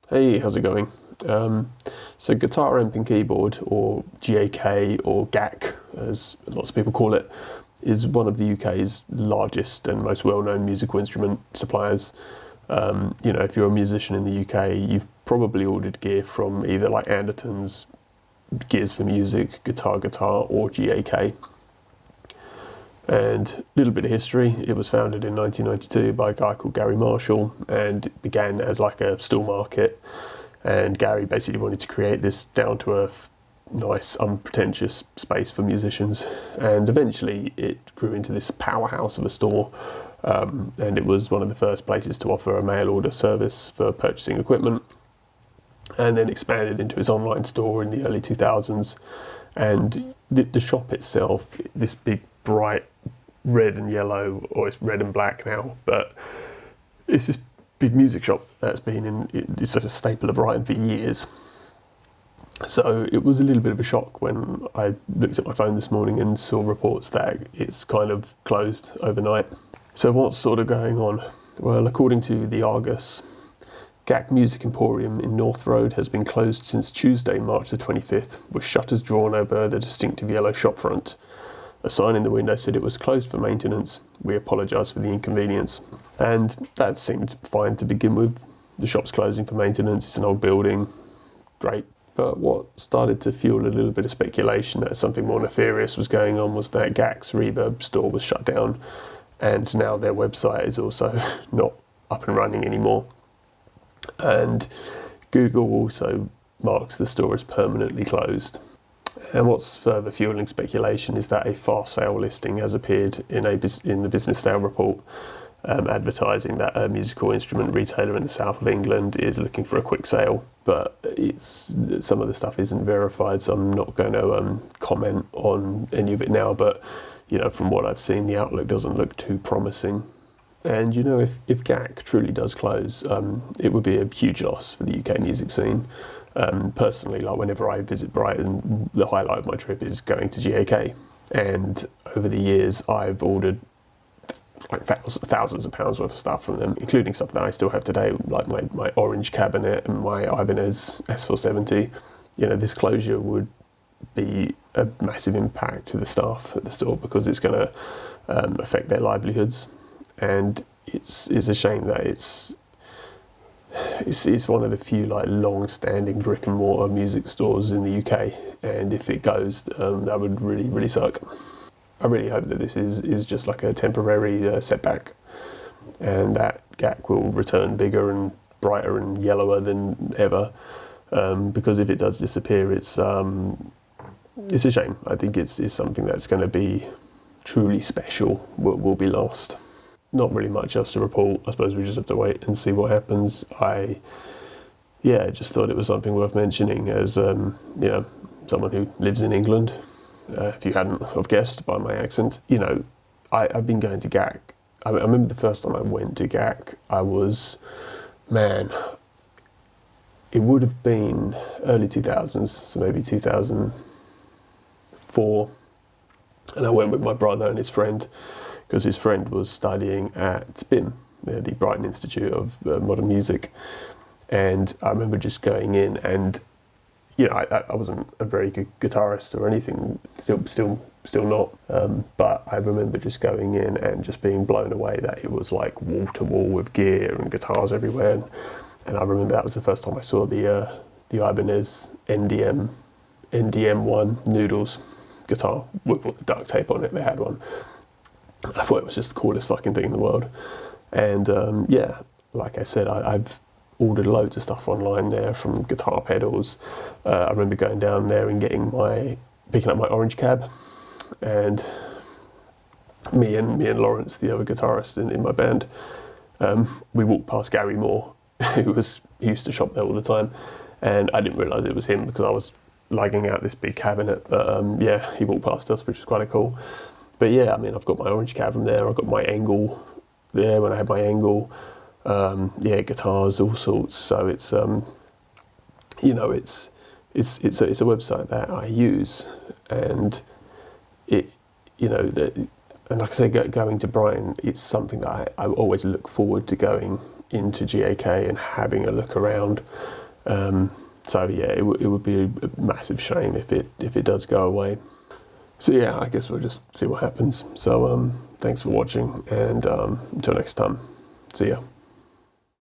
Hey, how's it going? So guitar amp and keyboard, or GAK or GAK, as lots of people call it, is one of the UK's largest and most well-known musical instrument suppliers. If you're a musician in the UK, you've probably ordered gear from either like Anderton's Gears for Music, Guitar, or GAK. And a little bit of history, it was founded in 1992 by a guy called Gary Marshall, and it began as like a stall market. And Gary basically wanted to create this down-to-earth, nice, unpretentious space for musicians. And eventually it grew into this powerhouse of a store. And it was one of the first places to offer a mail order service for purchasing equipment. And then expanded into his online store in the early 2000s. And the shop itself, this big, bright red and yellow, or it's red and black now, but it's this big music shop that's been it's such a staple of Brighton for years. So it was a little bit of a shock when I looked at my phone this morning and saw reports that it's kind of closed overnight. So what's sort of going on? Well, according to the Argus, GAK Music Emporium in North Road has been closed since Tuesday, March the 25th, with shutters drawn over the distinctive yellow shopfront. A sign in the window said it was closed for maintenance. We apologise for the inconvenience. And that seemed fine to begin with. The shop's closing for maintenance. It's an old building. Great. But what started to fuel a little bit of speculation that something more nefarious was going on was that GAK's Reverb store was shut down, and now their website is also not up and running anymore. And Google also marks the store as permanently closed. And what's further fueling speculation is that a fast sale listing has appeared in the Business Sale report, advertising that a musical instrument retailer in the south of England is looking for a quick sale. But some of the stuff isn't verified, so I'm not going to comment on any of it now. But from what I've seen, the outlook doesn't look too promising. And if GAK truly does close, it would be a huge loss for the UK music scene. Personally, like whenever I visit Brighton, the highlight of my trip is going to GAK. And over the years, I've ordered like thousands of pounds worth of stuff from them, including stuff that I still have today, like my orange cabinet and my Ibanez S470. This closure would be a massive impact to the staff at the store because it's going to affect their livelihoods. And it's a shame that it's one of the few like long-standing brick and mortar music stores in the UK, and if it goes, that would really suck. I really hope that this is just like a temporary setback, and that GAK will return bigger and brighter and yellower than ever. Because if it does disappear, it's a shame. I think it's something that's going to be truly special. Will be lost. Not really much else to report. I suppose we just have to wait and see what happens. I just thought it was something worth mentioning as someone who lives in England. If you hadn't have guessed by my accent, I've been going to GAK. I remember the first time I went to GAK, it would have been early 2000s, so maybe 2004, and I went with my brother and his friend, because his friend was studying at BIM, the Brighton Institute of Modern Music. And I remember just going in, and I wasn't a very good guitarist or anything, still not. But I remember just going in and just being blown away that it was like wall to wall with gear and guitars everywhere. And I remember that was the first time I saw the Ibanez NDM1 Noodles guitar with all the duct tape on it. They had one. I thought it was just the coolest fucking thing in the world. And like I said, I've ordered loads of stuff online there, from guitar pedals. I remember going down there and picking up my orange cab, and me and Lawrence, the other guitarist in my band, we walked past Gary Moore, who used to shop there all the time, and I didn't realise it was him because I was lugging out this big cabinet. But he walked past us, which was quite cool. But I've got my orange cab from there. I've got my Angle there when I had my Angle. Guitars, all sorts. So it's it's a website that I use, and and like I say, going to Brighton, it's something that I always look forward to going into GAK and having a look around. So yeah, it would be a massive shame if it does go away. So yeah, I guess we'll just see what happens. So thanks for watching, and until next time, see ya.